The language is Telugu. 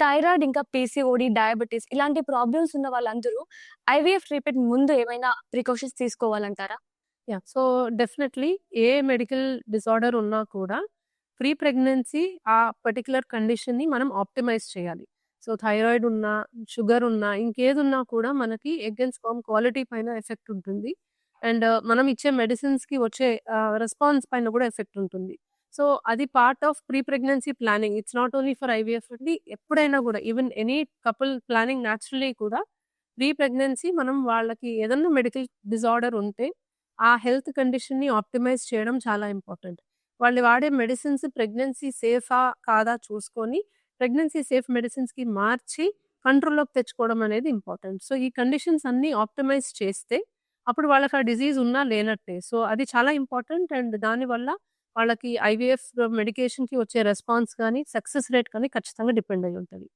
థైరాయిడ్ ఇంకా పీసీఓడీ, డయాబెటిస్ ఇలాంటి ప్రాబ్లమ్స్ ఉన్న వాళ్ళందరూ ఐవీఎఫ్ ట్రీట్మెంట్ ముందు ఏమైనా ప్రికాషన్స్ తీసుకోవాలంటారా? సో, డెఫినెట్‌లీ ఏ మెడికల్ డిసార్డర్ ఉన్నా కూడా ప్రీ ప్రెగ్నెన్సీ ఆ పర్టిక్యులర్ కండిషన్‌ని మనం ఆప్టిమైజ్ చేయాలి. సో, థైరాయిడ్ ఉన్నా, షుగర్ ఉన్నా, ఇంకేదున్నా కూడా మనకి ఎగ్ అండ్ స్పెర్మ్ క్వాలిటీ పైన ఎఫెక్ట్ ఉంటుంది. అండ్ మనం ఇచ్చే మెడిసిన్స్‌కి వచ్చే రెస్పాన్స్ పైన కూడా ఎఫెక్ట్ ఉంటుంది. సో, అది part of pre pregnancy planning. It's not only for IVF అండి. ఎప్పుడైనా కూడా even any couple planning naturally కూడా ప్రీ ప్రెగ్నెన్సీ మనం వాళ్ళకి ఏదన్నా మెడికల్ డిసార్డర్ ఉంటే ఆ హెల్త్ కండిషన్‌ని ఆప్టిమైజ్ చేయడం చాలా ఇంపార్టెంట్. వాళ్ళు వాడే మెడిసిన్స్ ప్రెగ్నెన్సీ సేఫా? కాదా? చూసుకొని ప్రెగ్నెన్సీ సేఫ్ మెడిసిన్స్‌కి మార్చి కంట్రోల్‌లోకి తెచ్చుకోవడం అనేది ఇంపార్టెంట్. సో, ఈ కండిషన్స్ అన్నీ ఆప్టిమైజ్ చేస్తే అప్పుడు వాళ్ళకి ఆ డిసీజ్ ఉన్నా లేనట్టే. సో, అది చాలా ఇంపార్టెంట్. అండ్ దానివల్ల వాళ్ళకి ఐవీఎఫ్ మెడికేషన్‌కి వచ్చే రెస్పాన్స్ గాని, సక్సెస్ రేట్ కానీ ఖచ్చితంగా డిపెండ్ అయ్యి ఉంటది.